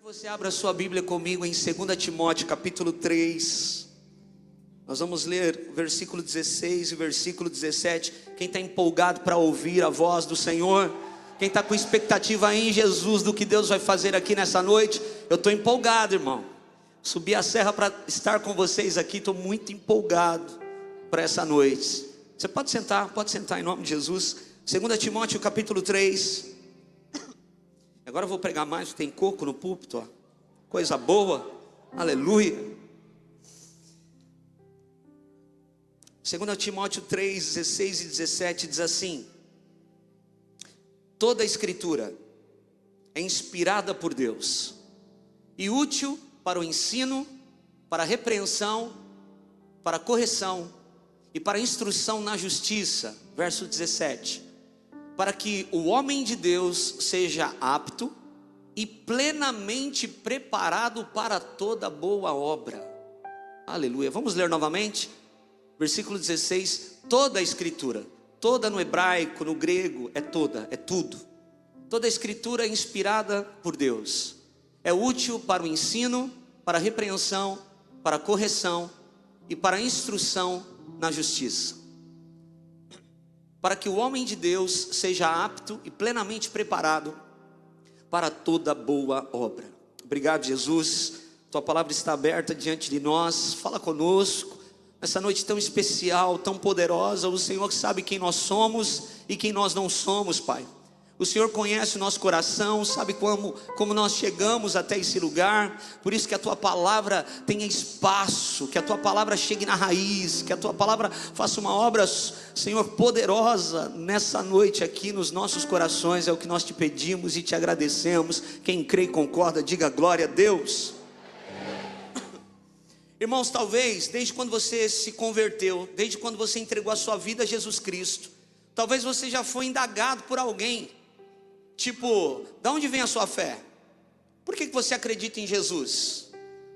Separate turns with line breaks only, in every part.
Você abra sua Bíblia comigo em 2 Timóteo capítulo 3. Nós vamos ler o versículo 16 e o versículo 17. Quem está empolgado para ouvir a voz do Senhor, quem está com expectativa em Jesus do que Deus vai fazer aqui nessa noite, eu estou empolgado, irmão. Subi a serra para estar com vocês aqui, estou muito empolgado para essa noite. Você pode sentar em nome de Jesus. 2 Timóteo capítulo 3. Agora eu vou pregar mais, tem coco no púlpito, ó. Coisa boa, aleluia. 2 Timóteo 3, 16 e 17 diz assim: toda a escritura é inspirada por Deus e útil para o ensino, para a repreensão, para a correção e para a instrução na justiça. Verso 17: para que o homem de Deus seja apto e plenamente preparado para toda boa obra. Aleluia. Vamos ler novamente. Versículo 16: toda a escritura, toda no hebraico, no grego, é toda, é tudo. Toda a escritura é inspirada por Deus, é útil para o ensino, para a repreensão, para a correção e para a instrução na justiça, para que o homem de Deus seja apto e plenamente preparado para toda boa obra. Obrigado, Jesus. Tua palavra está aberta diante de nós. Fala conosco nessa noite tão especial, tão poderosa. O Senhor sabe quem nós somos e quem nós não somos, Pai. O Senhor conhece o nosso coração, sabe como nós chegamos até esse lugar. Por isso que a Tua palavra tenha espaço, que a Tua palavra chegue na raiz, que a Tua palavra faça uma obra, Senhor, poderosa nessa noite aqui nos nossos corações. É o que nós te pedimos e te agradecemos. Quem crê e concorda, diga glória a Deus. Irmãos, talvez desde quando você se converteu, desde quando você entregou a sua vida a Jesus Cristo, talvez você já foi indagado por alguém. Tipo, de onde vem a sua fé? Por que você acredita em Jesus?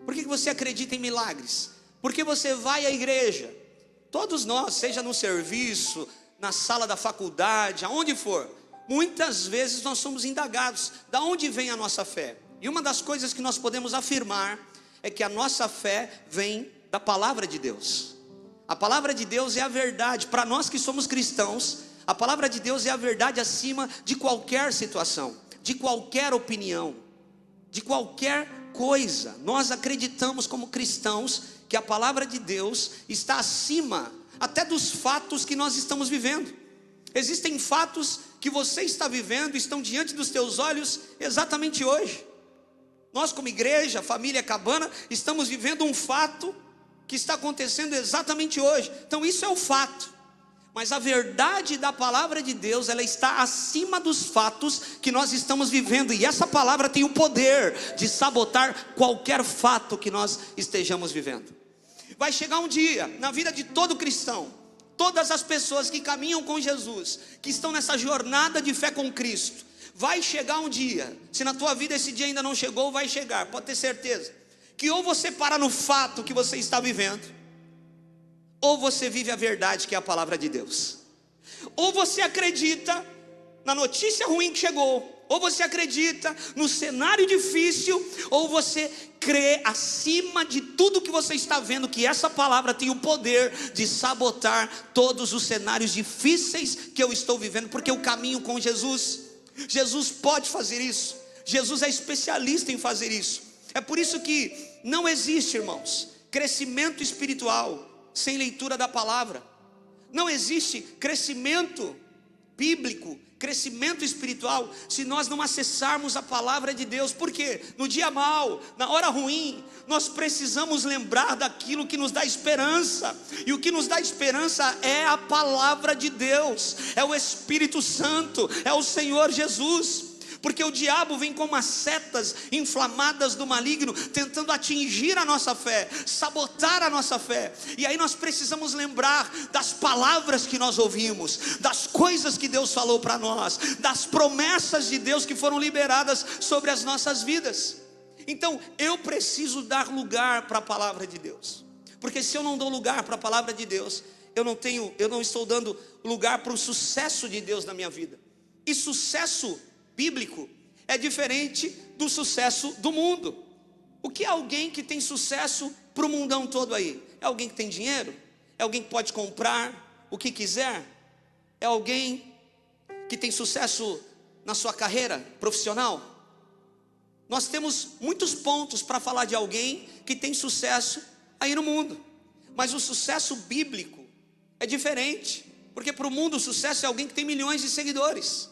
Por que você acredita em milagres? Por que você vai à igreja? Todos nós, seja no serviço, na sala da faculdade, aonde for, muitas vezes nós somos indagados. De onde vem a nossa fé? E uma das coisas que nós podemos afirmar é que a nossa fé vem da palavra de Deus. A palavra de Deus é a verdade. Para nós que somos cristãos, a palavra de Deus é a verdade acima de qualquer situação, de qualquer opinião, de qualquer coisa. Nós acreditamos como cristãos que a palavra de Deus está acima até dos fatos que nós estamos vivendo. Existem fatos que você está vivendo, estão diante dos teus olhos exatamente hoje. Nós como igreja, família Cabana, estamos vivendo um fato que está acontecendo exatamente hoje. Então isso é o fato. Mas a verdade da palavra de Deus, ela está acima dos fatos que nós estamos vivendo. E essa palavra tem o poder de sabotar qualquer fato que nós estejamos vivendo. Vai chegar um dia na vida de todo cristão, todas as pessoas que caminham com Jesus, que estão nessa jornada de fé com Cristo, vai chegar um dia, se na tua vida esse dia ainda não chegou, vai chegar, pode ter certeza, que ou você para no fato que você está vivendo, ou você vive a verdade que é a palavra de Deus. Ou você acredita na notícia ruim que chegou, ou você acredita no cenário difícil, ou você crê acima de tudo que você está vendo, que essa palavra tem o poder de sabotar todos os cenários difíceis que eu estou vivendo, porque eu caminho com Jesus. Jesus pode fazer isso. Jesus é especialista em fazer isso. É por isso que não existe, irmãos, crescimento espiritual sem leitura da palavra. Não existe crescimento bíblico, crescimento espiritual, se nós não acessarmos a palavra de Deus. Por quê? No dia mau, na hora ruim, nós precisamos lembrar daquilo que nos dá esperança. E o que nos dá esperança é a palavra de Deus, é o Espírito Santo, é o Senhor Jesus. Porque o diabo vem como as setas inflamadas do maligno, tentando atingir a nossa fé, sabotar a nossa fé. E aí nós precisamos lembrar das palavras que nós ouvimos, das coisas que Deus falou para nós, das promessas de Deus que foram liberadas sobre as nossas vidas. Então eu preciso dar lugar para a palavra de Deus, porque se eu não dou lugar para a palavra de Deus, eu não estou dando lugar para o sucesso de Deus na minha vida. E sucesso bíblico é diferente do sucesso do mundo. O que é alguém que tem sucesso para o mundão todo aí? É alguém que tem dinheiro? É alguém que pode comprar o que quiser? É alguém que tem sucesso na sua carreira profissional? Nós temos muitos pontos para falar de alguém que tem sucesso aí no mundo, mas o sucesso bíblico é diferente, porque para o mundo o sucesso é alguém que tem milhões de seguidores,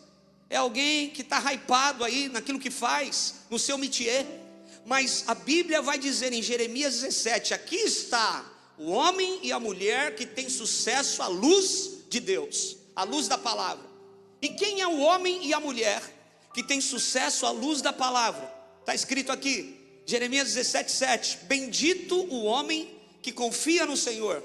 é alguém que está hypado aí naquilo que faz, no seu métier. Mas a Bíblia vai dizer em Jeremias 17, aqui está o homem e a mulher que tem sucesso à luz de Deus, à luz da palavra. E quem é o homem e a mulher que tem sucesso à luz da palavra? Está escrito aqui, Jeremias 17, 7, bendito o homem que confia no Senhor,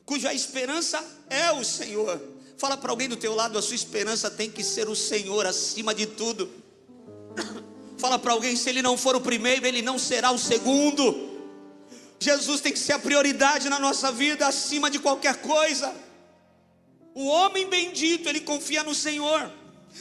cuja esperança é o Senhor. Fala para alguém do teu lado, a sua esperança tem que ser o Senhor acima de tudo. Fala para alguém, se ele não for o primeiro, ele não será o segundo. Jesus tem que ser a prioridade na nossa vida, acima de qualquer coisa. O homem bendito, ele confia no Senhor,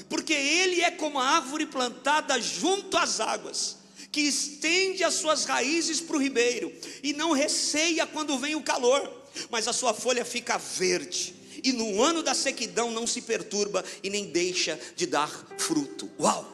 porque ele é como a árvore plantada junto às águas, que estende as suas raízes para o ribeiro, e não receia quando vem o calor, mas a sua folha fica verde, e no ano da sequidão não se perturba, e nem deixa de dar fruto. Uau!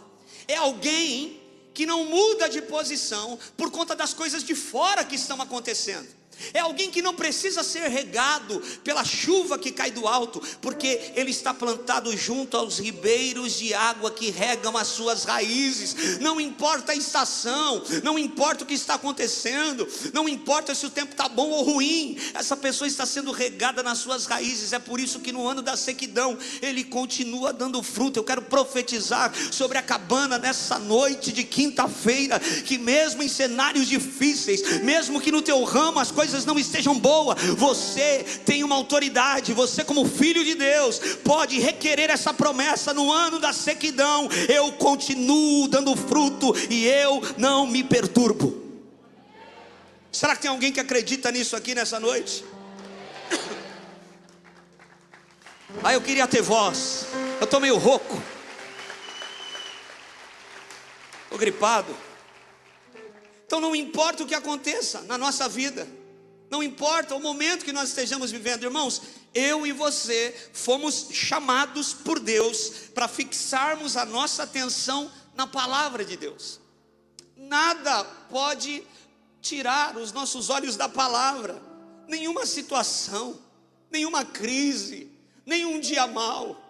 É alguém que não muda de posição por conta das coisas de fora que estão acontecendo. É alguém que não precisa ser regado pela chuva que cai do alto, porque ele está plantado junto aos ribeiros de água que regam as suas raízes. Não importa a estação, não importa o que está acontecendo, não importa se o tempo está bom ou ruim, essa pessoa está sendo regada nas suas raízes. É por isso que no ano da sequidão ele continua dando fruto. Eu quero profetizar sobre a cabana nessa noite de quinta-feira, que mesmo em cenários difíceis, mesmo que no teu ramo as coisas não estejam boas, você tem uma autoridade. Você, como filho de Deus, pode requerer essa promessa: no ano da sequidão eu continuo dando fruto e eu não me perturbo. Será que tem alguém que acredita nisso aqui nessa noite? Eu queria ter voz, eu estou meio rouco, estou gripado. Então não importa o que aconteça na nossa vida, não importa o momento que nós estejamos vivendo, irmãos, eu e você fomos chamados por Deus para fixarmos a nossa atenção na palavra de Deus. Nada pode tirar os nossos olhos da palavra, nenhuma situação, nenhuma crise, nenhum dia mau.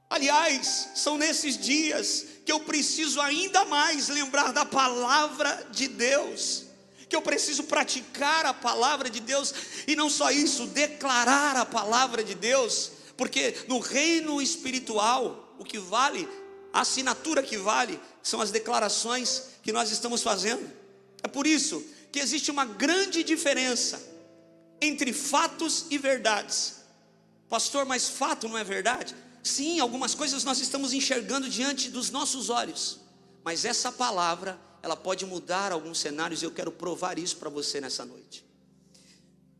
Aliás, são nesses dias que eu preciso ainda mais lembrar da palavra de Deus, que eu preciso praticar a palavra de Deus, e não só isso, declarar a palavra de Deus, porque no reino espiritual, o que vale, a assinatura que vale, são as declarações que nós estamos fazendo. É por isso que existe uma grande diferença entre fatos e verdades. Pastor, mas fato não é verdade? Sim, algumas coisas nós estamos enxergando diante dos nossos olhos, mas essa palavra, ela pode mudar alguns cenários, e eu quero provar isso para você nessa noite.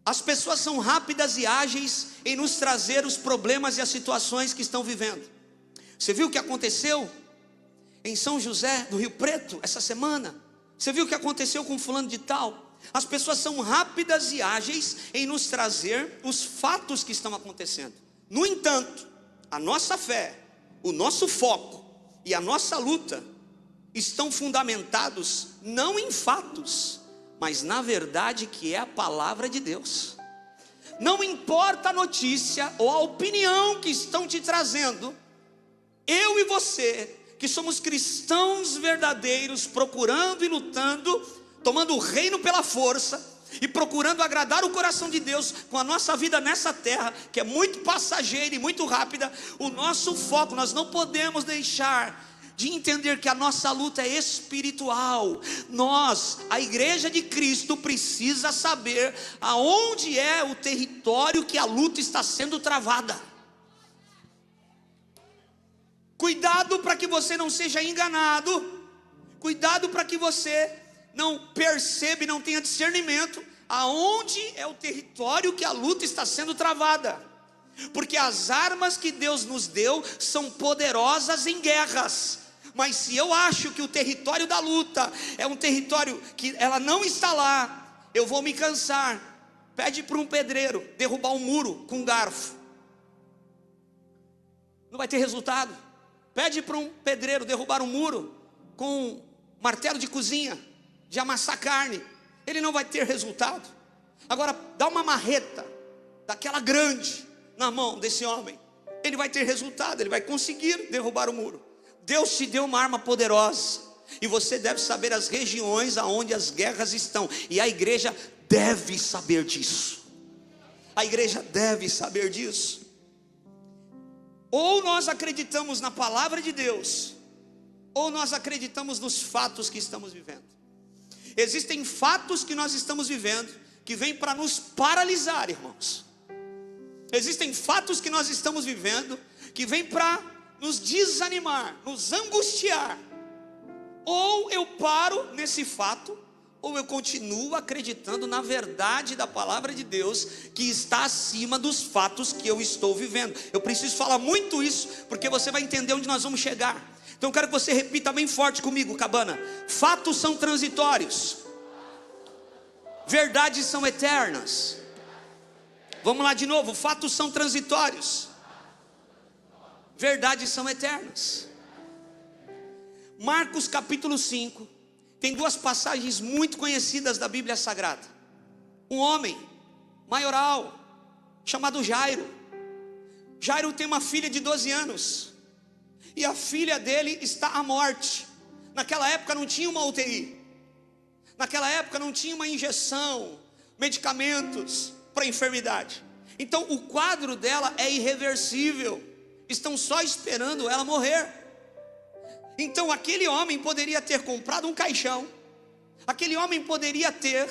As pessoas são rápidas e ágeis em nos trazer os problemas e as situações que estão vivendo. Você viu o que aconteceu em São José do Rio Preto essa semana? Você viu o que aconteceu com fulano de tal? As pessoas são rápidas e ágeis em nos trazer os fatos que estão acontecendo. No entanto, a nossa fé, o nosso foco e a nossa luta estão fundamentados não em fatos, mas na verdade que é a palavra de Deus. Não importa a notícia ou a opinião que estão te trazendo, eu e você, que somos cristãos verdadeiros, procurando e lutando, tomando o reino pela força e procurando agradar o coração de Deus com a nossa vida nessa terra, que é muito passageira e muito rápida, o nosso foco, nós não podemos deixar de entender que a nossa luta é espiritual. Nós, a igreja de Cristo, precisa saber aonde é o território que a luta está sendo travada. Cuidado para que você não seja enganado, cuidado para que você não perceba e não tenha discernimento aonde é o território que a luta está sendo travada, porque as armas que Deus nos deu são poderosas em guerras, Mas se eu acho que o território da luta é um território que ela não está lá, eu vou me cansar. Pede para um pedreiro derrubar um muro com um garfo, não vai ter resultado. Pede para um pedreiro derrubar um muro com um martelo de cozinha, de amassar carne, ele não vai ter resultado. Agora dá uma marreta daquela grande na mão desse homem, ele vai ter resultado, ele vai conseguir derrubar o muro. Deus te deu uma arma poderosa, e você deve saber as regiões aonde as guerras estão, e a igreja deve saber disso. A igreja deve saber disso. Ou nós acreditamos na palavra de Deus, ou nós acreditamos nos fatos que estamos vivendo. Existem fatos que nós estamos vivendo que vêm para nos paralisar, irmãos. Existem fatos que nós estamos vivendo que vêm para nos desanimar, nos angustiar. Ou eu paro nesse fato, ou eu continuo acreditando na verdade da palavra de Deus, que está acima dos fatos que eu estou vivendo. Eu preciso falar muito isso, porque você vai entender onde nós vamos chegar. Então eu quero que você repita bem forte comigo, Cabana: fatos são transitórios, verdades são eternas. Vamos lá de novo: fatos são transitórios, verdades são eternas. Marcos capítulo 5 tem duas passagens muito conhecidas da Bíblia Sagrada. Um homem maioral chamado Jairo. Jairo tem uma filha de 12 anos, e a filha dele está à morte. Naquela época não tinha uma UTI, naquela época não tinha uma injeção, medicamentos para enfermidade. Então o quadro dela é irreversível, estão só esperando ela morrer. Então aquele homem poderia ter comprado um caixão, aquele homem poderia ter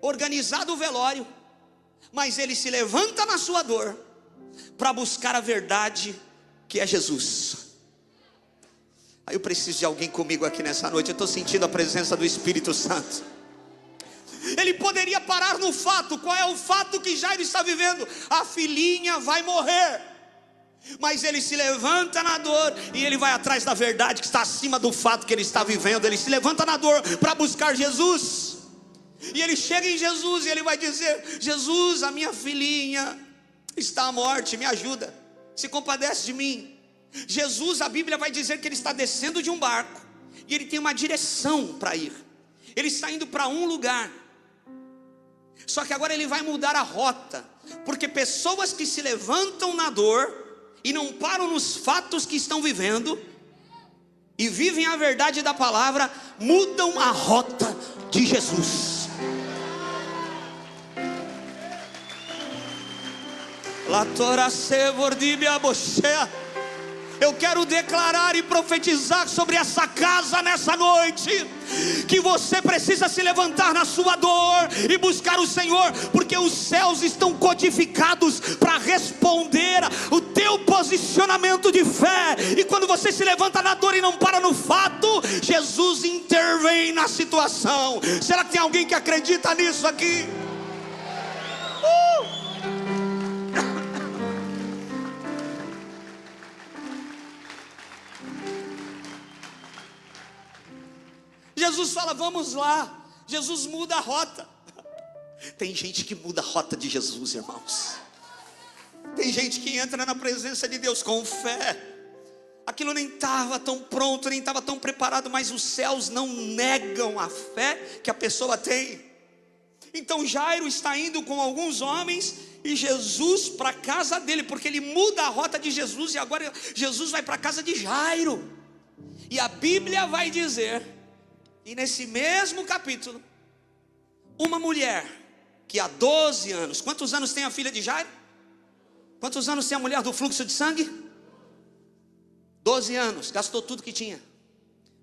organizado o velório, mas ele se levanta na sua dor para buscar a verdade, que é Jesus. Aí eu preciso de alguém comigo aqui nessa noite. Eu estou sentindo a presença do Espírito Santo. Ele poderia parar no fato. Qual é o fato que Jairo está vivendo? A filhinha vai morrer. Mas ele se levanta na dor, e ele vai atrás da verdade que está acima do fato que ele está vivendo. Ele se levanta na dor para buscar Jesus. E ele chega em Jesus e ele vai dizer: Jesus, a minha filhinha está à morte, me ajuda, se compadece de mim. Jesus, a Bíblia vai dizer que ele está descendo de um barco, e ele tem uma direção para ir. Ele está indo para um lugar, só que agora ele vai mudar a rota, porque pessoas que se levantam na dor e não param nos fatos que estão vivendo, e vivem a verdade da palavra, mudam a rota de Jesus. Eu quero declarar e profetizar sobre essa casa nessa noite, que você precisa se levantar na sua dor e buscar o Senhor, porque os céus estão codificados para responder o teu posicionamento de fé. E quando você se levanta na dor e não para no fato, Jesus intervém na situação. Será que tem alguém que acredita nisso aqui? Jesus fala: vamos lá. Jesus muda a rota. Tem gente que muda a rota de Jesus, irmãos. Tem gente que entra na presença de Deus com fé. Aquilo nem estava tão pronto, nem estava tão preparado, mas os céus não negam a fé que a pessoa tem. Então Jairo está indo com alguns homens e Jesus para a casa dele, porque ele muda a rota de Jesus, e agora Jesus vai para a casa de Jairo. E a Bíblia vai dizer, e nesse mesmo capítulo, uma mulher que há 12 anos, quantos anos tem a filha de Jairo? Quantos anos tem a mulher do fluxo de sangue? 12 anos, gastou tudo que tinha.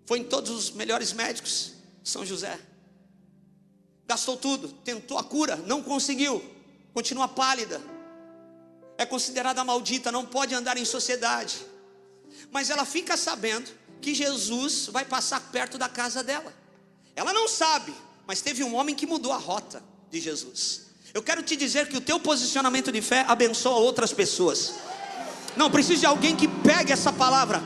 Foi em todos os melhores médicos, São José. Gastou tudo, tentou a cura, não conseguiu. Continua pálida. É considerada maldita, não pode andar em sociedade. Mas ela fica sabendo que Jesus vai passar perto da casa dela. Ela não sabe, mas teve um homem que mudou a rota de Jesus. Eu quero te dizer que o teu posicionamento de fé abençoa outras pessoas. Não, preciso de alguém que pegue essa palavra.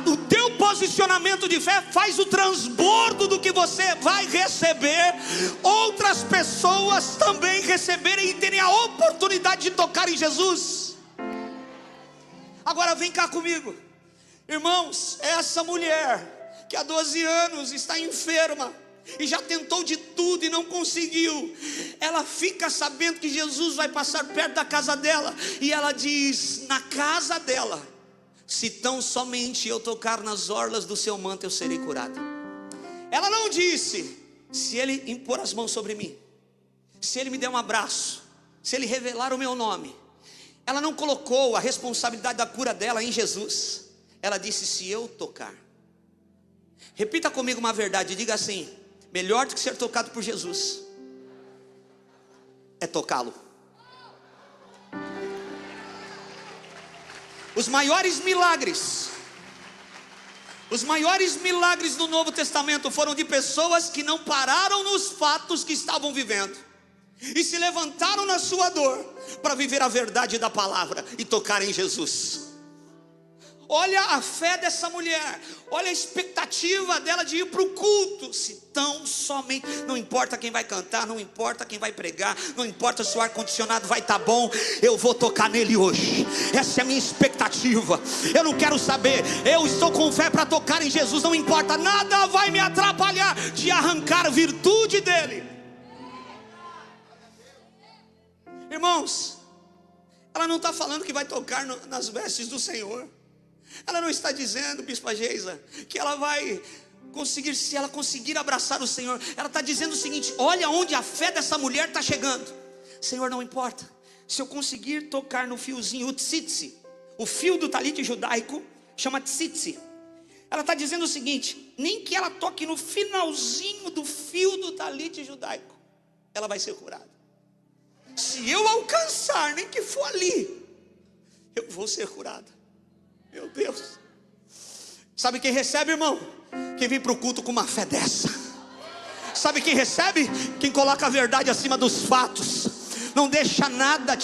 O teu posicionamento de fé faz o transbordo do que você vai receber, outras pessoas também receberem e terem a oportunidade de tocar em Jesus. Agora vem cá comigo, irmãos, essa mulher que há 12 anos está enferma e já tentou de tudo e não conseguiu, ela fica sabendo que Jesus vai passar perto da casa dela, e ela diz na casa dela: se tão somente eu tocar nas orlas do seu manto, eu serei curada. Ela não disse: se ele impor as mãos sobre mim, se ele me der um abraço, se ele revelar o meu nome. Ela não colocou a responsabilidade da cura dela em Jesus. Ela disse: se eu tocar. Repita comigo uma verdade, diga assim: melhor do que ser tocado por Jesus é tocá-lo. Os maiores milagres do Novo Testamento foram de pessoas que não pararam nos fatos que estavam vivendo e se levantaram na sua dor para viver a verdade da palavra e tocar em Jesus. Olha a fé dessa mulher, olha a expectativa dela de ir para o culto. Se tão somente, não importa quem vai cantar, não importa quem vai pregar, não importa se o ar-condicionado vai estar bom, eu vou tocar nele hoje. Essa é a minha expectativa. Eu não quero saber, eu estou com fé para tocar em Jesus. Não importa, nada vai me atrapalhar de arrancar a virtude dele. Irmãos, ela não está falando que vai tocar nas vestes do Senhor. Ela não está dizendo, Bispa Geisa, que ela vai conseguir, se ela conseguir abraçar o Senhor. Ela está dizendo o seguinte: olha onde a fé dessa mulher está chegando. Senhor, não importa, se eu conseguir tocar no fiozinho, o tzitzi, o fio do talite judaico chama tzitzi. Ela está dizendo o seguinte: nem que ela toque no finalzinho do fio do talite judaico, ela vai ser curada. Se eu alcançar, nem que for ali, eu vou ser curada. Meu Deus. Sabe quem recebe, irmão? Quem vem para o culto com uma fé dessa. Sabe quem recebe? Quem coloca a verdade acima dos fatos. Não deixa nada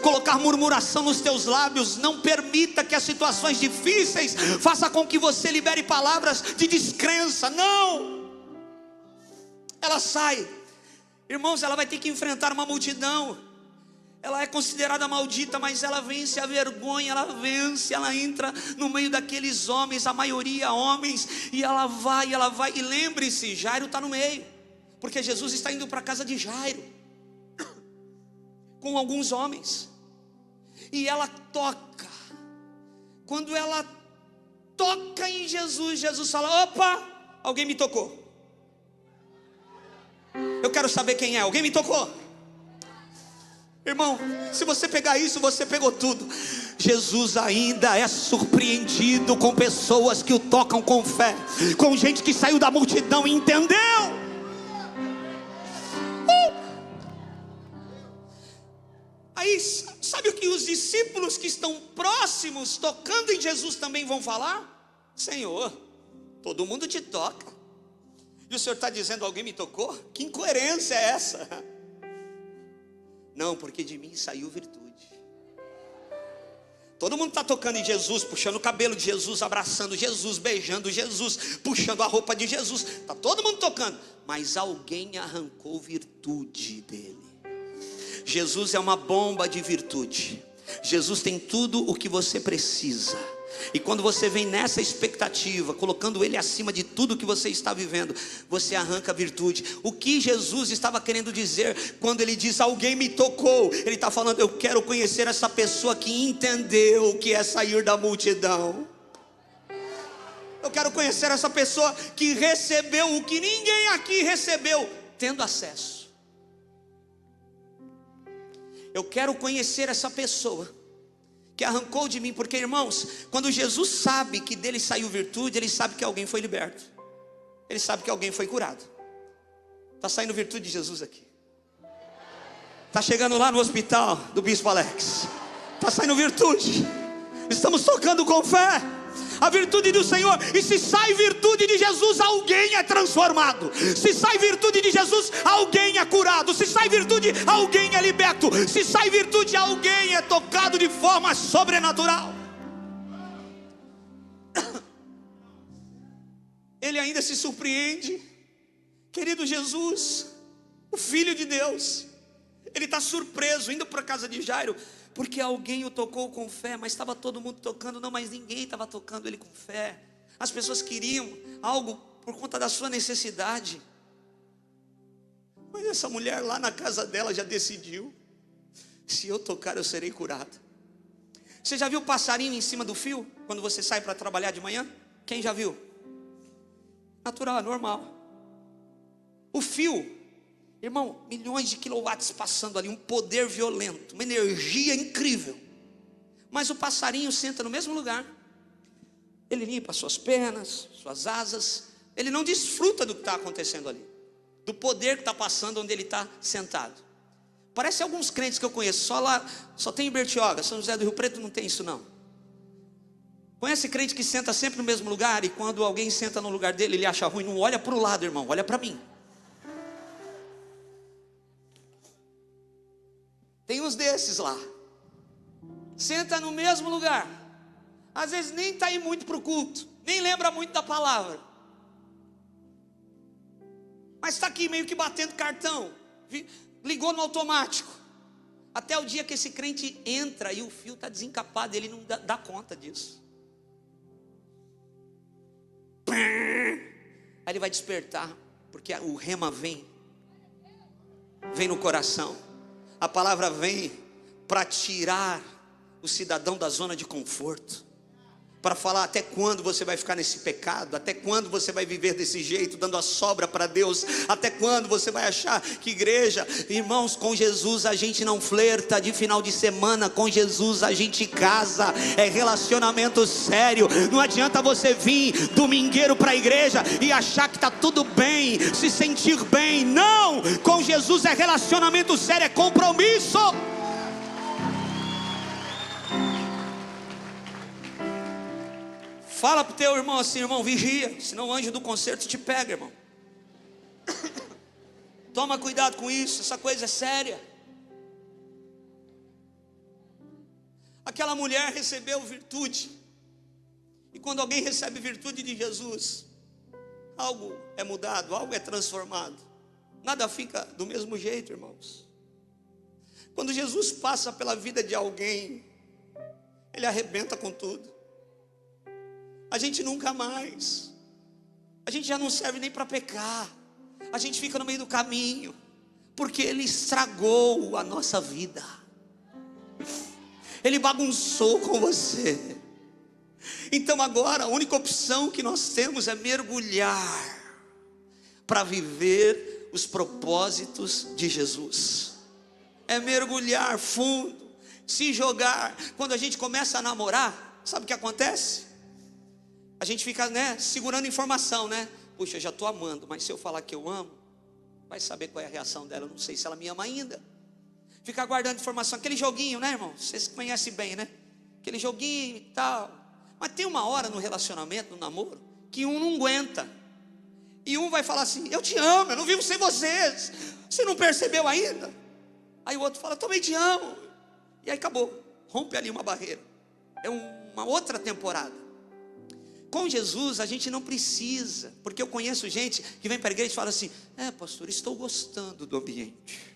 colocar murmuração nos teus lábios. Não permita que as situações difíceis façam com que você libere palavras de descrença. Não. Ela sai. Irmãos, ela vai ter que enfrentar uma multidão. Ela é considerada maldita, mas ela vence a vergonha, ela vence, ela entra no meio daqueles homens, a maioria homens, e ela vai, e lembre-se, Jairo está no meio, porque Jesus está indo para a casa de Jairo, com alguns homens, e ela toca. Quando ela toca em Jesus, Jesus fala: opa, alguém me tocou. Eu quero saber quem é, alguém me tocou. Irmão, se você pegar isso, você pegou tudo. Jesus ainda é surpreendido com pessoas que o tocam com fé, com gente que saiu da multidão e entendeu. Aí, sabe o que os discípulos que estão próximos, tocando em Jesus, também vão falar? Senhor, todo mundo te toca, e o Senhor está dizendo: alguém me tocou? Que incoerência é essa? Não, porque de mim saiu virtude. Todo mundo está tocando em Jesus, puxando o cabelo de Jesus, abraçando Jesus, beijando Jesus, puxando a roupa de Jesus. Está todo mundo tocando, mas alguém arrancou virtude dele. Jesus é uma bomba de virtude. Jesus tem tudo o que você precisa. E quando você vem nessa expectativa, colocando ele acima de tudo que você está vivendo, você arranca a virtude. O que Jesus estava querendo dizer quando ele diz: alguém me tocou? Ele está falando: eu quero conhecer essa pessoa que entendeu o que é sair da multidão. Eu quero conhecer essa pessoa que recebeu o que ninguém aqui recebeu, tendo acesso. Eu quero conhecer essa pessoa que arrancou de mim, porque, irmãos, quando Jesus sabe que dele saiu virtude, ele sabe que alguém foi liberto, ele sabe que alguém foi curado. Está saindo virtude de Jesus aqui. Está chegando lá no hospital do Bispo Alex, está saindo virtude. Estamos tocando com fé a virtude do Senhor. E se sai virtude de Jesus, alguém é transformado. Se sai virtude de Jesus, alguém é curado. Se sai virtude, alguém é liberto. Se sai virtude, alguém é tocado de forma sobrenatural. ele ainda se surpreende. Querido Jesus, o Filho de Deus, ele está surpreso, indo para a casa de Jairo, porque alguém o tocou com fé. Mas estava todo mundo tocando, não, mas ninguém estava tocando ele com fé. As pessoas queriam algo por conta da sua necessidade. Mas essa mulher lá na casa dela já decidiu: se eu tocar eu serei curada. Você já viu passarinho em cima do fio, quando você sai para trabalhar de manhã? Quem já viu? Natural, normal. O fio, irmão, milhões de quilowatts passando ali, um poder violento, uma energia incrível. Mas o passarinho senta no mesmo lugar, ele limpa suas penas, suas asas, ele não desfruta do que está acontecendo ali, do poder que está passando onde ele está sentado. Parece alguns crentes que eu conheço, só tem em Bertioga, São José do Rio Preto não tem isso não. Conhece crente que senta sempre no mesmo lugar, e quando alguém senta no lugar dele, ele acha ruim? Não olha para o lado, irmão, olha para mim. Tem uns desses lá, senta no mesmo lugar, às vezes nem está aí muito para o culto, nem lembra muito da palavra, mas está aqui meio que batendo cartão, ligou no automático, até o dia que esse crente entra e o fio está desencapado, ele não dá conta disso. Aí ele vai despertar, porque o rema vem no coração. A palavra vem para tirar o cidadão da zona de conforto, para falar até quando você vai ficar nesse pecado, até quando você vai viver desse jeito, dando a sobra para Deus, até quando você vai achar que igreja, irmãos, com Jesus a gente não flerta de final de semana, com Jesus a gente casa, é relacionamento sério. Não adianta você vir domingueiro para a igreja e achar que está tudo bem, se sentir bem, não, com Jesus é relacionamento sério, é compromisso. Fala para o teu irmão assim: irmão, vigia, senão o anjo do concerto te pega, irmão. Toma cuidado com isso, essa coisa é séria. Aquela mulher recebeu virtude, e quando alguém recebe virtude de Jesus, algo é mudado, algo é transformado, nada fica do mesmo jeito, irmãos. Quando Jesus passa pela vida de alguém, ele arrebenta com tudo. A gente nunca mais, a gente já não serve nem para pecar, a gente fica no meio do caminho, porque ele estragou a nossa vida, ele bagunçou com você. Então agora a única opção que nós temos é mergulhar para viver os propósitos de Jesus. É mergulhar fundo, se jogar. Quando a gente começa a namorar, sabe o que acontece? A gente fica, segurando informação, Puxa, eu já estou amando, mas se eu falar que eu amo, vai saber qual é a reação dela. Eu não sei se ela me ama ainda. Fica guardando informação, aquele joguinho, irmão? Vocês conhecem bem, Aquele joguinho e tal. Mas tem uma hora no relacionamento, no namoro, que um não aguenta. E um vai falar assim: eu te amo, eu não vivo sem vocês. Você não percebeu ainda? Aí o outro fala: também te amo. E aí acabou, rompe ali uma barreira. É uma outra temporada. Com Jesus a gente não precisa, porque eu conheço gente que vem para a igreja e fala assim: pastor, estou gostando do ambiente.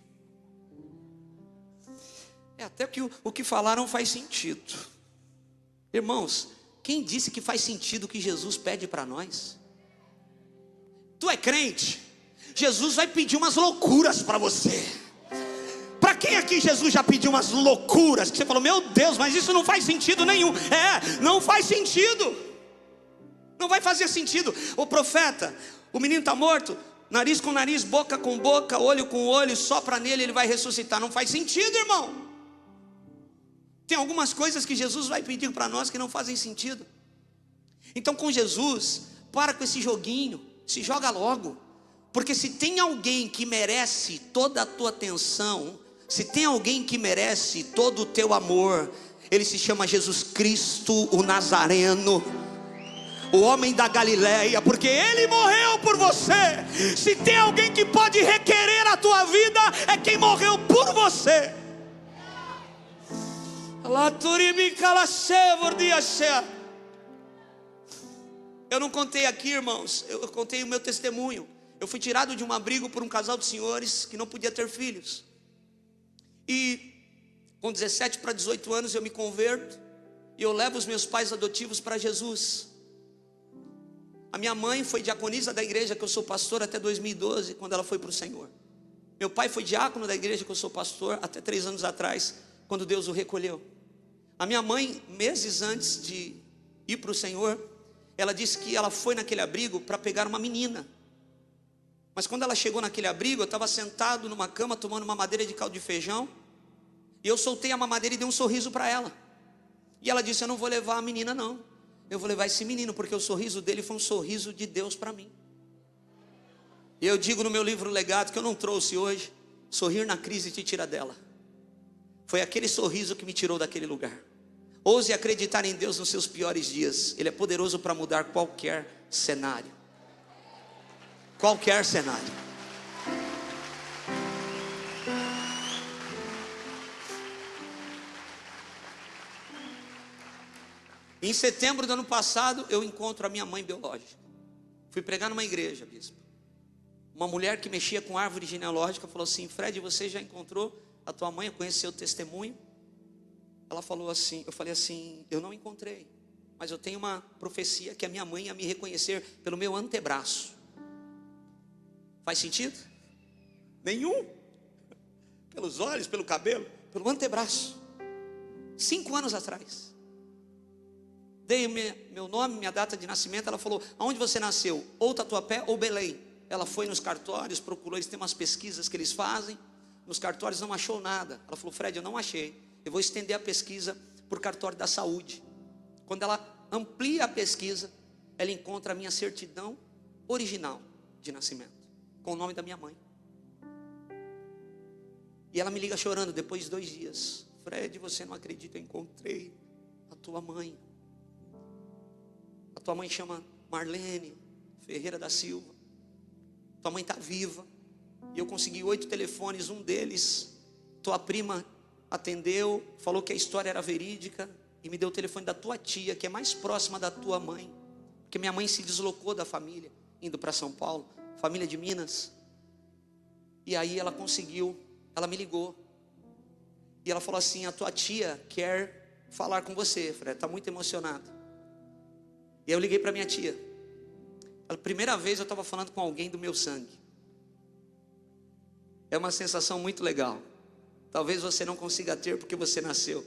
Até que o que falaram faz sentido. Irmãos, quem disse que faz sentido o que Jesus pede para nós? Tu é crente, Jesus vai pedir umas loucuras para você. Para quem aqui Jesus já pediu umas loucuras, que você falou: meu Deus, mas isso não faz sentido nenhum. Não faz sentido. Não vai fazer sentido. O profeta, o menino está morto, nariz com nariz, boca com boca, olho com olho, sopra nele, ele vai ressuscitar. Não faz sentido, irmão. Tem algumas coisas que Jesus vai pedir para nós que não fazem sentido. Então com Jesus, para com esse joguinho, se joga logo. Porque se tem alguém que merece toda a tua atenção, se tem alguém que merece todo o teu amor, ele se chama Jesus Cristo, o Nazareno, o homem da Galileia, porque ele morreu por você. Se tem alguém que pode requerer a tua vida, é quem morreu por você. Eu não contei aqui, irmãos, eu contei o meu testemunho. Eu fui tirado de um abrigo por um casal de senhores que não podia ter filhos. E com 17 para 18 anos eu me converto e eu levo os meus pais adotivos para Jesus. A minha mãe foi diaconisa da igreja que eu sou pastor até 2012, quando ela foi para o Senhor. Meu pai foi diácono da igreja que eu sou pastor até 3 anos atrás, quando Deus o recolheu. A minha mãe, meses antes de ir para o Senhor, ela disse que ela foi naquele abrigo para pegar uma menina. Mas quando ela chegou naquele abrigo, eu estava sentado numa cama tomando uma mamadeira de caldo de feijão, e eu soltei a mamadeira e dei um sorriso para ela. E ela disse: eu não vou levar a menina não, eu vou levar esse menino, porque o sorriso dele foi um sorriso de Deus para mim. E eu digo no meu livro Legado, que eu não trouxe hoje: sorrir na crise te tira dela. Foi aquele sorriso que me tirou daquele lugar. Ouse acreditar em Deus nos seus piores dias. Ele é poderoso para mudar qualquer cenário. Qualquer cenário. Em setembro do ano passado, eu encontro a minha mãe biológica. Fui pregar numa igreja, bispo. Uma mulher que mexia com árvore genealógica falou assim: Fred, você já encontrou a tua mãe, conheceu o testemunho? Ela falou assim, eu falei assim: eu não encontrei, mas eu tenho uma profecia que a minha mãe ia me reconhecer pelo meu antebraço. Faz sentido? Nenhum. Pelos olhos, pelo cabelo, pelo antebraço. 5 anos atrás. Dei meu nome, minha data de nascimento. Ela falou: aonde você nasceu? Ou Tatuapé ou Belém. Ela foi nos cartórios, procurou, eles têm umas pesquisas que eles fazem. Nos cartórios não achou nada. Ela falou: Fred, eu não achei. Eu vou estender a pesquisa por cartório da saúde. Quando ela amplia a pesquisa, ela encontra a minha certidão original de nascimento, com o nome da minha mãe. E ela me liga chorando depois de 2 dias: Fred, você não acredita, eu encontrei a tua mãe. A tua mãe chama Marlene Ferreira da Silva. Tua mãe está viva. E eu consegui 8 telefones, um deles tua prima atendeu, falou que a história era verídica e me deu o telefone da tua tia, que é mais próxima da tua mãe, porque minha mãe se deslocou da família, indo para São Paulo, família de Minas. E aí ela conseguiu, ela me ligou e ela falou assim: a tua tia quer falar com você, Fred, está muito emocionada. E aí eu liguei para minha tia. Pela primeira vez eu estava falando com alguém do meu sangue. É uma sensação muito legal. Talvez você não consiga ter porque você nasceu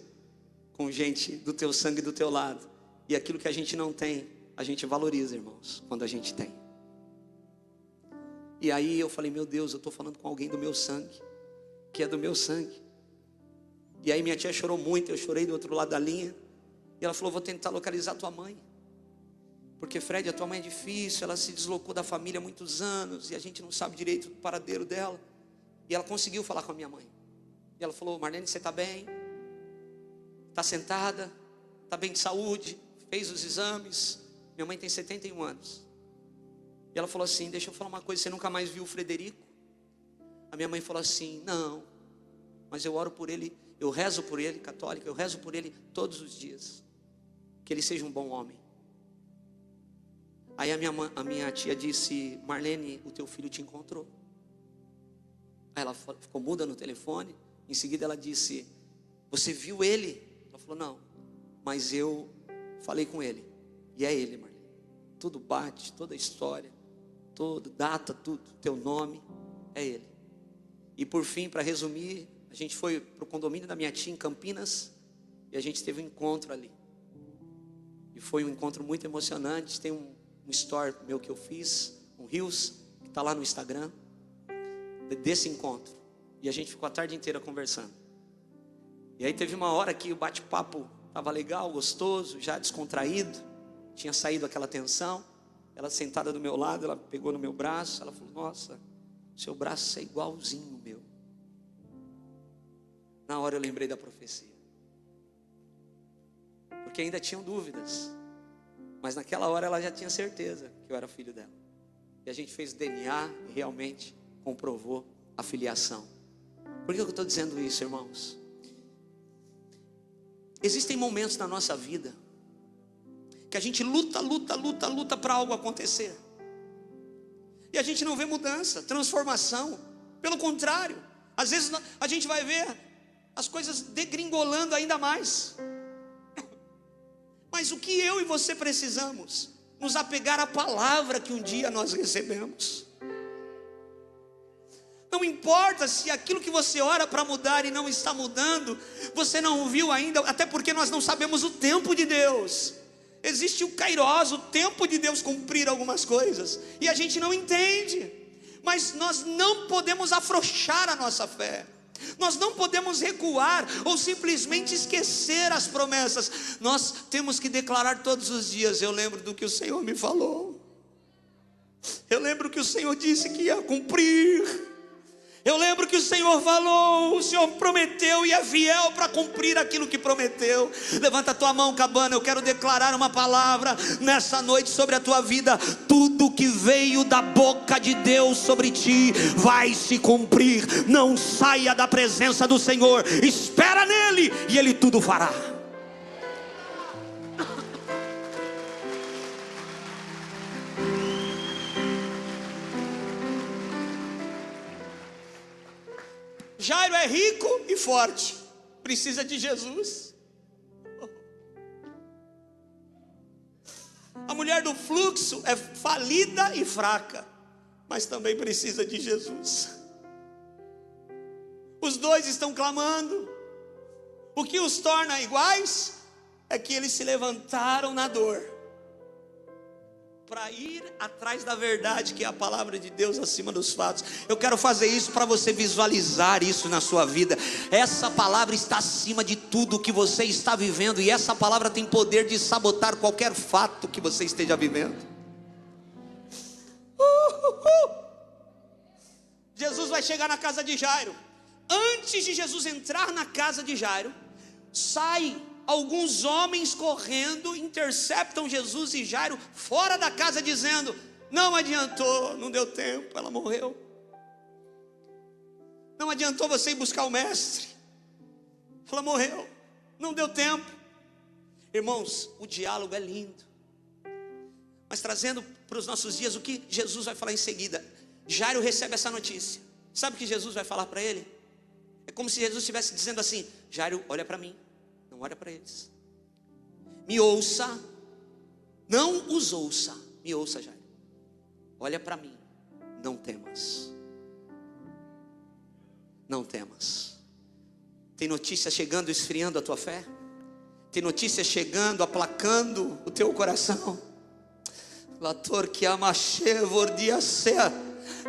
com gente do teu sangue do teu lado. E aquilo que a gente não tem, a gente valoriza, irmãos, quando a gente tem. E aí eu falei: meu Deus, eu estou falando com alguém do meu sangue, que é do meu sangue. E aí minha tia chorou muito, eu chorei do outro lado da linha. E ela falou: vou tentar localizar tua mãe. Porque, Fred, a tua mãe é difícil, ela se deslocou da família há muitos anos e a gente não sabe direito do paradeiro dela. E ela conseguiu falar com a minha mãe. E ela falou: Marlene, você está bem? Está sentada? Está bem de saúde? Fez os exames? Minha mãe tem 71 anos. E ela falou assim: deixa eu falar uma coisa, você nunca mais viu o Frederico? A minha mãe falou assim: não, mas eu oro por ele, eu rezo por ele, católica, eu rezo por ele todos os dias, que ele seja um bom homem. Aí a minha tia disse: Marlene, o teu filho te encontrou. Aí ela ficou muda no telefone. Em seguida ela disse: você viu ele? Ela falou: não, mas eu falei com ele. E é ele, Marlene. Tudo bate, toda a história, toda data, tudo, teu nome, é ele. E por fim, para resumir, a gente foi para o condomínio da minha tia em Campinas e a gente teve um encontro ali. E foi um encontro muito emocionante. Tem um story meu que eu fiz, um Reels, que está lá no Instagram, desse encontro. E a gente ficou a tarde inteira conversando. E aí teve uma hora que o bate-papo estava legal, gostoso, já descontraído. Tinha saído aquela tensão. Ela sentada do meu lado, ela pegou no meu braço. Ela falou: nossa, seu braço é igualzinho o meu. Na hora eu lembrei da profecia. Porque ainda tinham dúvidas. Mas naquela hora ela já tinha certeza que eu era filho dela. E a gente fez DNA e realmente comprovou a filiação. Por que eu estou dizendo isso, irmãos? Existem momentos na nossa vida Porque a gente luta para algo acontecer. E a gente não vê mudança, transformação. Pelo contrário, às vezes a gente vai ver as coisas degringolando ainda mais. Mas o que eu e você precisamos? Nos apegar à palavra que um dia nós recebemos. Não importa se aquilo que você ora para mudar e não está mudando, você não viu ainda, até porque nós não sabemos o tempo de Deus. Existe o Kairos, o tempo de Deus cumprir algumas coisas, e a gente não entende. Mas nós não podemos afrouxar a nossa fé. Nós não podemos recuar ou simplesmente esquecer as promessas. Nós temos que declarar todos os dias: eu lembro do que o Senhor me falou, eu lembro que o Senhor disse que ia cumprir, eu lembro que o Senhor falou, o Senhor prometeu e é fiel para cumprir aquilo que prometeu. Levanta a tua mão, Cabana, eu quero declarar uma palavra nessa noite sobre a tua vida. Tudo que veio da boca de Deus sobre ti vai se cumprir. Não saia da presença do Senhor, espera nele e Ele tudo fará. Jairo é rico e forte, precisa de Jesus. A mulher do fluxo é falida e fraca, mas também precisa de Jesus. Os dois estão clamando. O que os torna iguais é que eles se levantaram na dor para ir atrás da verdade, que é a palavra de Deus acima dos fatos. Eu quero fazer isso para você visualizar isso na sua vida. Essa palavra está acima de tudo que você está vivendo, e essa palavra tem poder de sabotar qualquer fato que você esteja vivendo. Jesus vai chegar na casa de Jairo. Antes de Jesus entrar na casa de Jairo, sai alguns homens correndo, interceptam Jesus e Jairo fora da casa, dizendo: não adiantou, não deu tempo, ela morreu. Não adiantou você ir buscar o mestre, ela morreu, não deu tempo. Irmãos, o diálogo é lindo, mas trazendo para os nossos dias o que Jesus vai falar em seguida. Jairo recebe essa notícia. Sabe o que Jesus vai falar para ele? É como se Jesus estivesse dizendo assim: Jairo, olha para mim, não olha para eles, me ouça, não os ouça, me ouça, Jairo, olha para mim, não temas, não temas. Tem notícia chegando, esfriando a tua fé? Tem notícia chegando, aplacando o teu coração? Lator que amachevordiacea.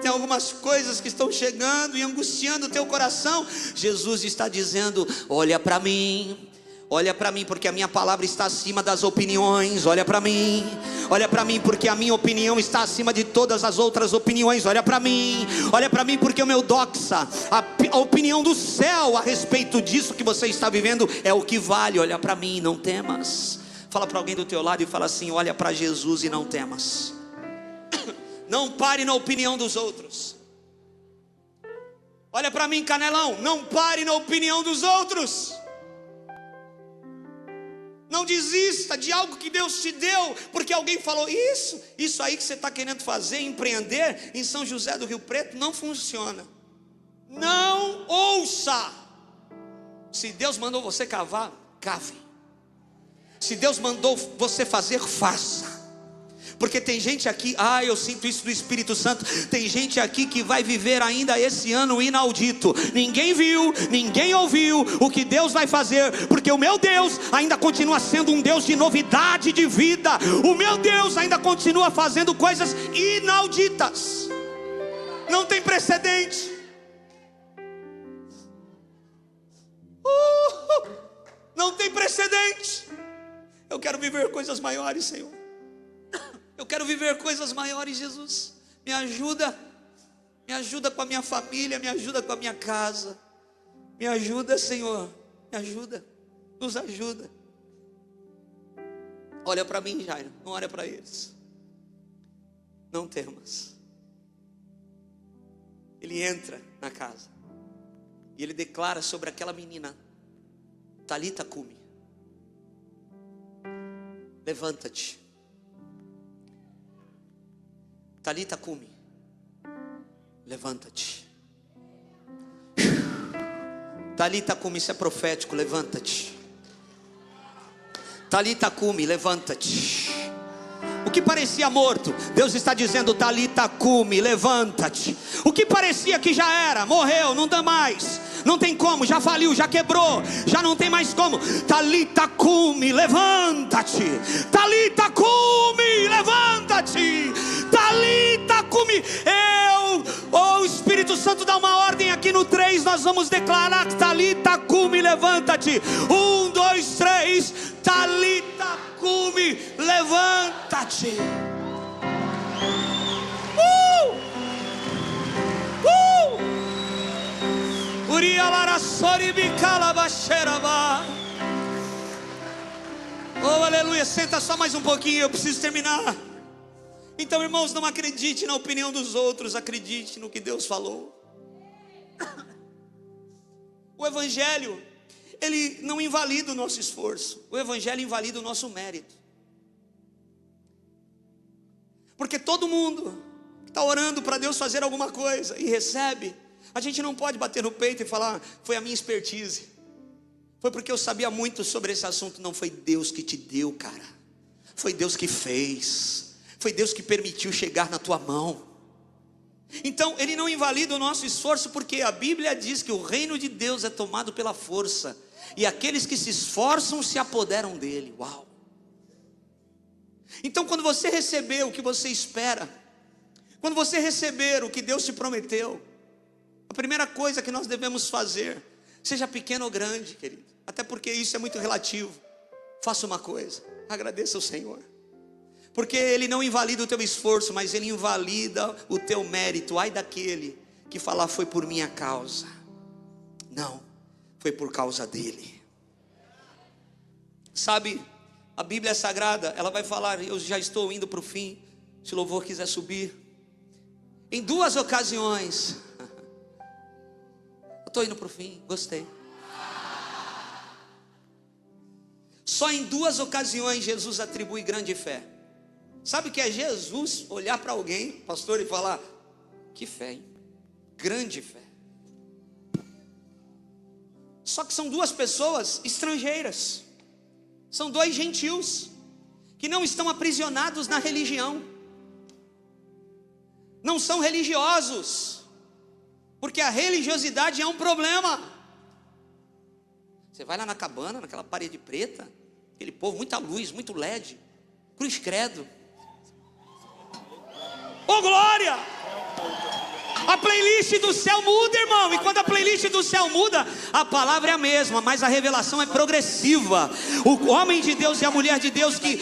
Tem algumas coisas que estão chegando e angustiando o teu coração. Jesus está dizendo: olha para mim, olha para mim, porque a minha palavra está acima das opiniões. Olha para mim, porque a minha opinião está acima de todas as outras opiniões. Olha para mim, porque o meu doxa, a opinião do céu a respeito disso que você está vivendo é o que vale. Olha para mim, não temas. Fala para alguém do teu lado e fala assim: olha para Jesus e não temas. Não pare na opinião dos outros. Olha para mim, Canelão, não pare na opinião dos outros. Não desista de algo que Deus te deu, porque alguém falou: isso aí que você está querendo fazer, empreender em São José do Rio Preto, não funciona. Não ouça. Se Deus mandou você cavar, cave. Se Deus mandou você fazer, faça. Porque tem gente aqui, eu sinto isso do Espírito Santo, tem gente aqui que vai viver ainda esse ano inaudito. Ninguém viu, ninguém ouviu o que Deus vai fazer, porque o meu Deus ainda continua sendo um Deus de novidade de vida. O meu Deus ainda continua fazendo coisas inauditas. Não tem precedente. Não tem precedente. Eu quero viver coisas maiores, Senhor. Eu quero viver coisas maiores, Jesus. Me ajuda com a minha família, me ajuda com a minha casa. Me ajuda, Senhor, me ajuda, nos ajuda. Olha para mim, Jairo, não olha para eles. Não temas. Ele entra na casa e ele declara sobre aquela menina: Talita cumi. levanta-te. Talita cumi, levanta-te. Talita cumi, isso é profético, levanta-te. Talita cumi, levanta-te. O que parecia morto, Deus está dizendo: Talita cumi, levanta-te. O que parecia que já era, morreu, não dá mais, não tem como, já faliu, já quebrou, já não tem mais como. Talita cumi, levanta-te. Talita cumi, levanta-te. Talita cumi. O Espírito Santo dá uma ordem aqui no 3, nós vamos declarar: Talita cumi, levanta-te. 1, 2, 3. Talita cumi, levanta-te. Oh, aleluia. Senta só mais um pouquinho, eu preciso terminar. Então, irmãos, não acredite na opinião dos outros, acredite no que Deus falou. O Evangelho, ele não invalida o nosso esforço. O Evangelho invalida o nosso mérito. Porque todo mundo que está orando para Deus fazer alguma coisa e recebe, a gente não pode bater no peito e falar: foi a minha expertise, foi porque eu sabia muito sobre esse assunto. Não foi Deus que te deu, cara. Foi Deus que fez. Foi Deus que permitiu chegar na tua mão. Então ele não invalida o nosso esforço, porque a Bíblia diz que o reino de Deus é tomado pela força, e aqueles que se esforçam se apoderam dele. Uau! Então, quando você receber o que você espera, quando você receber o que Deus te prometeu, a primeira coisa que nós devemos fazer, seja pequeno ou grande, querido, até porque isso é muito relativo, faça uma coisa: agradeça ao Senhor. Porque Ele não invalida o teu esforço, mas Ele invalida o teu mérito. Ai daquele que falar: foi por minha causa. Não, foi por causa dEle. Sabe, a Bíblia é sagrada, ela vai falar, eu já estou indo para o fim, se o louvor quiser subir. Em 2 ocasiões, eu estou indo para o fim, gostei. Só em 2 ocasiões Jesus atribui grande fé. Sabe o que é Jesus olhar para alguém, pastor, e falar: que fé, hein? Grande fé. Só que são 2 pessoas estrangeiras, são 2 gentios, que não estão aprisionados na religião, não são religiosos, porque a religiosidade é um problema. Você vai lá na cabana, naquela parede preta, aquele povo, muita luz, muito LED, cruz credo. Oh glória! A playlist do céu muda, irmão. E quando a playlist do céu muda, a palavra é a mesma, mas a revelação é progressiva. O homem de Deus e a mulher de Deus que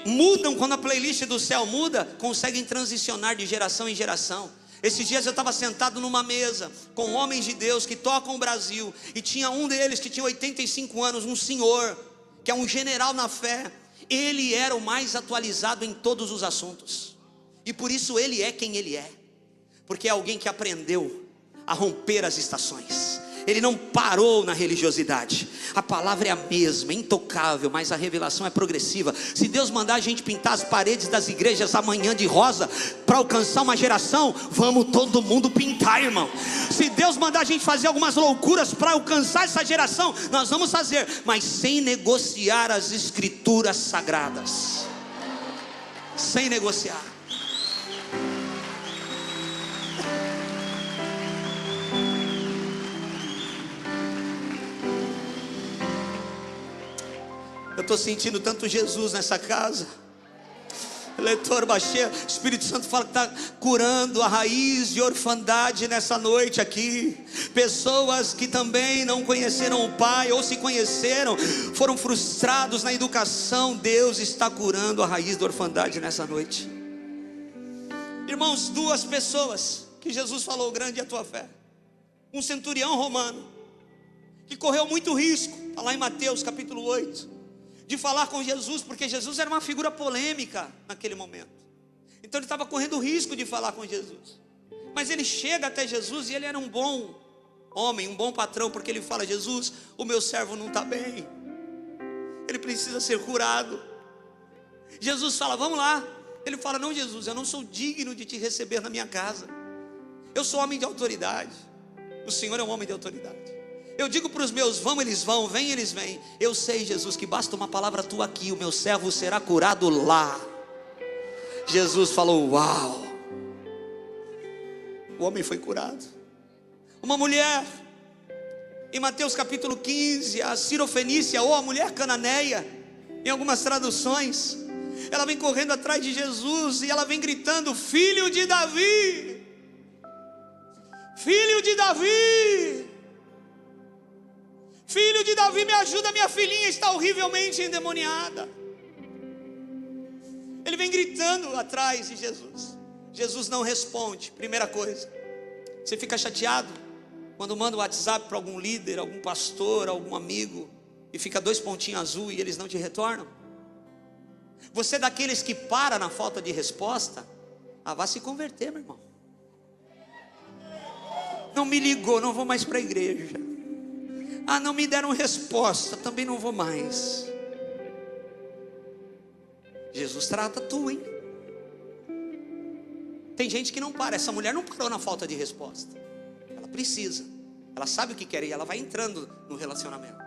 mudam quando a playlist do céu muda, conseguem transicionar de geração em geração. Esses dias eu estava sentado numa mesa com homens de Deus que tocam o Brasil, e tinha um deles que tinha 85 anos, um senhor, que é um general na fé. Ele era o mais atualizado em todos os assuntos, e por isso ele é quem ele é, porque é alguém que aprendeu a romper as estações. Ele não parou na religiosidade. A palavra é a mesma, intocável, mas a revelação é progressiva. Se Deus mandar a gente pintar as paredes das igrejas amanhã de rosa, para alcançar uma geração, vamos todo mundo pintar, irmão. Se Deus mandar a gente fazer algumas loucuras para alcançar essa geração, nós vamos fazer, mas sem negociar as escrituras sagradas. Sem negociar. Eu estou sentindo tanto Jesus nessa casa. Leitor Baixeiro, Espírito Santo fala que está curando a raiz de orfandade nessa noite aqui. Pessoas que também não conheceram o Pai, ou se conheceram, foram frustrados na educação. Deus está curando a raiz da orfandade nessa noite. Irmãos, 2 pessoas que Jesus falou: grande é a tua fé. Um centurião romano, que correu muito risco, está lá em Mateus capítulo 8, de falar com Jesus, porque Jesus era uma figura polêmica naquele momento. Então ele estava correndo risco de falar com Jesus. Mas ele chega até Jesus, e ele era um bom homem, um bom patrão, porque ele fala: Jesus, o meu servo não está bem, ele precisa ser curado. Jesus fala, vamos lá. Ele fala, não, Jesus, eu não sou digno de te receber na minha casa. Eu sou homem de autoridade. O Senhor é um homem de autoridade. Eu digo para os meus, vão, eles vão, vem, eles vêm. Eu sei, Jesus, que basta uma palavra tua aqui, o meu servo será curado lá. Jesus falou, uau. O homem foi curado. Uma mulher, em Mateus capítulo 15, a Sirofenícia, ou a mulher cananeia, em algumas traduções, ela vem correndo atrás de Jesus e ela vem gritando, filho de Davi, filho de Davi, filho de Davi, me ajuda, minha filhinha está horrivelmente endemoniada. Ele vem gritando atrás de Jesus. Jesus não responde. Primeira coisa, você fica chateado quando manda um WhatsApp para algum líder, algum pastor, algum amigo, e fica 2 pontinhos azul e eles não te retornam? Você é daqueles que para na falta de resposta? Vá se converter, meu irmão. Não me ligou, não vou mais para a igreja. Não me deram resposta, também não vou mais. Jesus trata tu, hein? Tem gente que não para. Essa mulher não parou na falta de resposta. Ela precisa, ela sabe o que quer e ela vai entrando no relacionamento.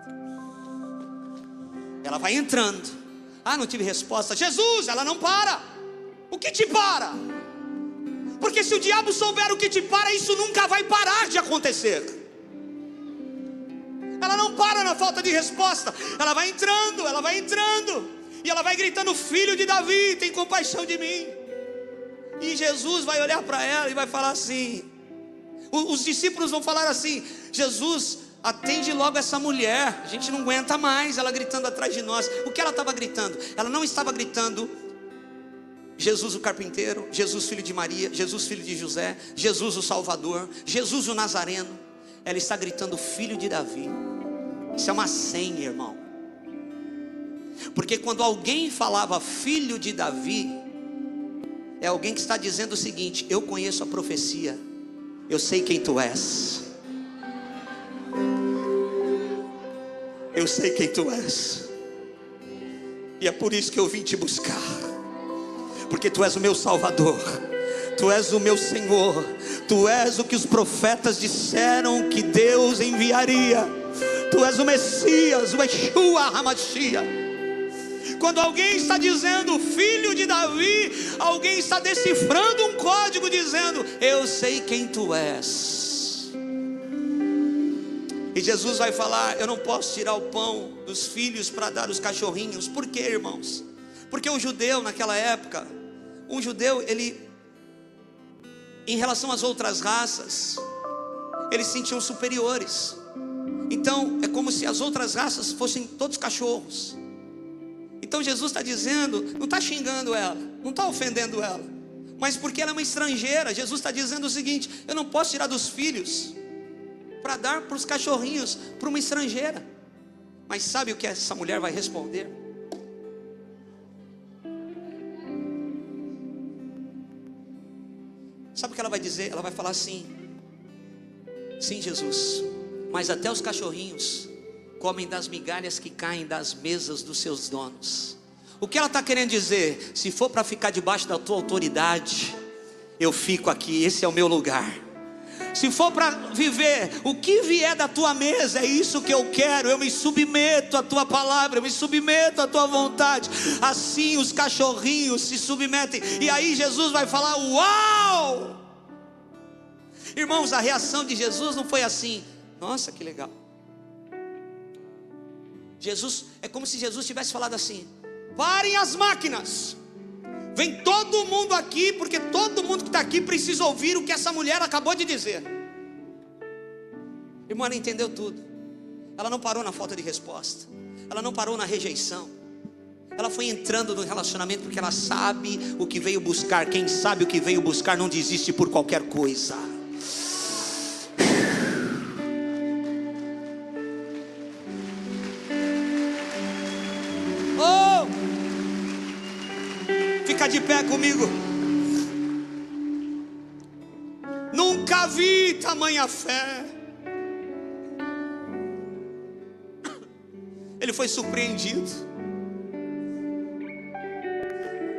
Ela vai entrando. Não tive resposta. Jesus, ela não para. O que te para? Porque se o diabo souber o que te para, isso nunca vai parar de acontecer. Ela não para na falta de resposta. Ela vai entrando, ela vai entrando. E ela vai gritando, filho de Davi, tem compaixão de mim. E Jesus vai olhar para ela e vai falar assim, os discípulos vão falar assim, Jesus, atende logo essa mulher, a gente não aguenta mais ela gritando atrás de nós. O que ela estava gritando? Ela não estava gritando Jesus o carpinteiro, Jesus filho de Maria, Jesus filho de José, Jesus o Salvador, Jesus o Nazareno. Ela está gritando filho de Davi. Isso é uma senha, irmão. Porque quando alguém falava filho de Davi, é alguém que está dizendo o seguinte, eu conheço a profecia, eu sei quem tu és, eu sei quem tu és, e é por isso que eu vim te buscar, porque tu és o meu Salvador, tu és o meu Senhor, tu és o que os profetas disseram que Deus enviaria, tu és o Messias, o Yeshua HaMashiach. Quando alguém está dizendo filho de Davi, alguém está decifrando um código dizendo, eu sei quem tu és. E Jesus vai falar, eu não posso tirar o pão dos filhos para dar aos cachorrinhos. Por quê, irmãos? Porque o judeu naquela época, um judeu, ele, em relação às outras raças, eles se sentiam superiores. Então é como se as outras raças fossem todos cachorros. Então Jesus está dizendo, não está xingando ela, não está ofendendo ela, mas porque ela é uma estrangeira, Jesus está dizendo o seguinte, eu não posso tirar dos filhos para dar para os cachorrinhos, para uma estrangeira. Mas sabe o que essa mulher vai responder? Sabe o que ela vai dizer? Ela vai falar assim, sim, Jesus, mas até os cachorrinhos comem das migalhas que caem das mesas dos seus donos. O que ela está querendo dizer? Se for para ficar debaixo da tua autoridade, eu fico aqui, esse é o meu lugar. Se for para viver, o que vier da tua mesa, é isso que eu quero. Eu me submeto à tua palavra, eu me submeto à tua vontade. Assim os cachorrinhos se submetem. E aí Jesus vai falar, uau! Irmãos, a reação de Jesus não foi assim, nossa, que legal. Jesus, é como se Jesus tivesse falado assim, parem as máquinas, vem todo mundo aqui, porque todo mundo que está aqui precisa ouvir o que essa mulher acabou de dizer. Irmã, ela entendeu tudo. Ela não parou na falta de resposta, ela não parou na rejeição, ela foi entrando no relacionamento porque ela sabe o que veio buscar. Quem sabe o que veio buscar não desiste por qualquer coisa. Fica de pé comigo. Nunca vi tamanha fé. Ele foi surpreendido.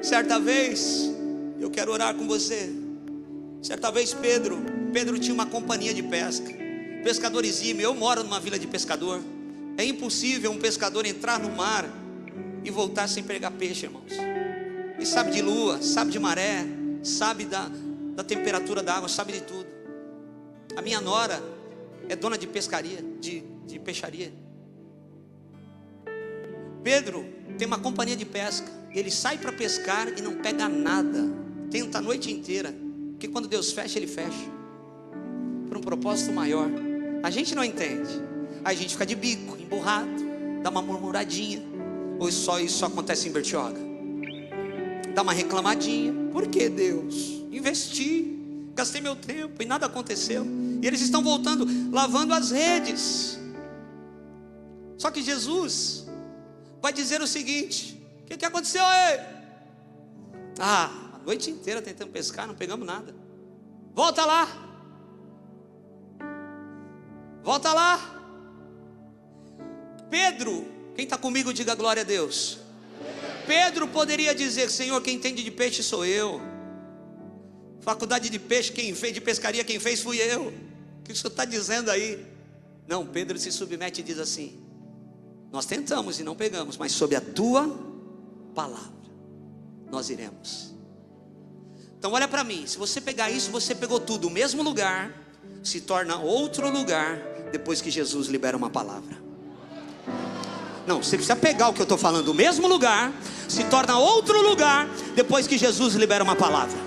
Certa vez, eu quero orar com você. Certa vez Pedro tinha uma companhia de pesca. Pescadores iam, eu moro numa vila de pescador. É impossível um pescador entrar no mar e voltar sem pegar peixe, irmãos. Ele sabe de lua, sabe de maré, sabe da temperatura da água, sabe de tudo. A minha nora é dona de pescaria, de peixaria. Pedro tem uma companhia de pesca. Ele sai para pescar e não pega nada. Tenta a noite inteira, porque quando Deus fecha, Ele fecha por um propósito maior. A gente não entende. Aí a gente fica de bico, emburrado, dá uma murmuradinha. Ou só isso acontece em Bertioga? Dá uma reclamadinha. Por que, Deus? Investi, gastei meu tempo e nada aconteceu. E eles estão voltando, lavando as redes. Só que Jesus vai dizer o seguinte: o que aconteceu aí? A noite inteira tentando pescar, não pegamos nada. Volta lá. Volta lá. Pedro, quem está comigo diga glória a Deus. Pedro poderia dizer: Senhor, quem entende de peixe sou eu. Faculdade de peixe, quem fez, de pescaria, quem fez fui eu. O que o senhor está dizendo aí? Não, Pedro se submete e diz assim: nós tentamos e não pegamos, mas sob a tua palavra nós iremos. Então olha para mim, se você pegar isso, você pegou tudo. O mesmo lugar se torna outro lugar depois que Jesus libera uma palavra. Não, você precisa pegar o que eu estou falando. O mesmo lugar se torna outro lugar depois que Jesus libera uma palavra.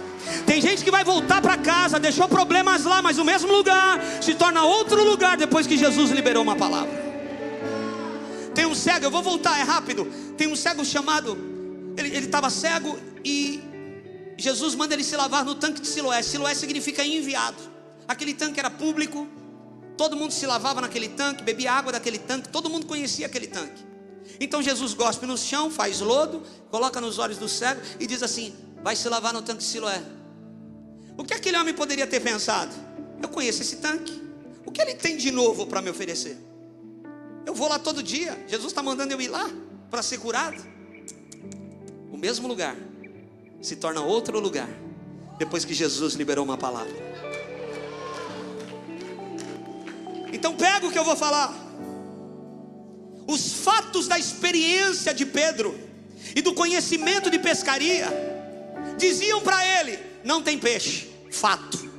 Tem gente que vai voltar para casa, deixou problemas lá, mas o mesmo lugar se torna outro lugar depois que Jesus liberou uma palavra. Tem um cego, eu vou voltar, é rápido. Tem um cego chamado, ele estava cego e Jesus manda ele se lavar no tanque de Siloé. Siloé significa enviado. Aquele tanque era público, todo mundo se lavava naquele tanque, bebia água daquele tanque, todo mundo conhecia aquele tanque. Então Jesus gospe no chão, faz lodo, coloca nos olhos do cego e diz assim: vai se lavar no tanque de Siloé. O que aquele homem poderia ter pensado? Eu conheço esse tanque, o que ele tem de novo para me oferecer? Eu vou lá todo dia, Jesus está mandando eu ir lá para ser curado. O mesmo lugar se torna outro lugar depois que Jesus liberou uma palavra. Então pega o que eu vou falar. Os fatos da experiência de Pedro e do conhecimento de pescaria diziam para ele: não tem peixe. Fato.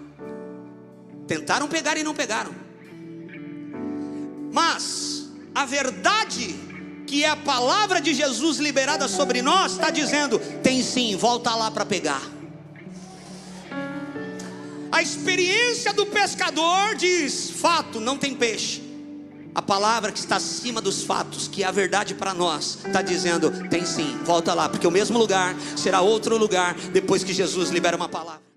Tentaram pegar e não pegaram. Mas a verdade, que é a palavra de Jesus liberada sobre nós, está dizendo: tem sim, volta lá para pegar. A experiência do pescador diz: fato, não tem peixe. A palavra que está acima dos fatos, que é a verdade para nós, está dizendo: tem sim, volta lá, porque o mesmo lugar será outro lugar depois que Jesus libera uma palavra.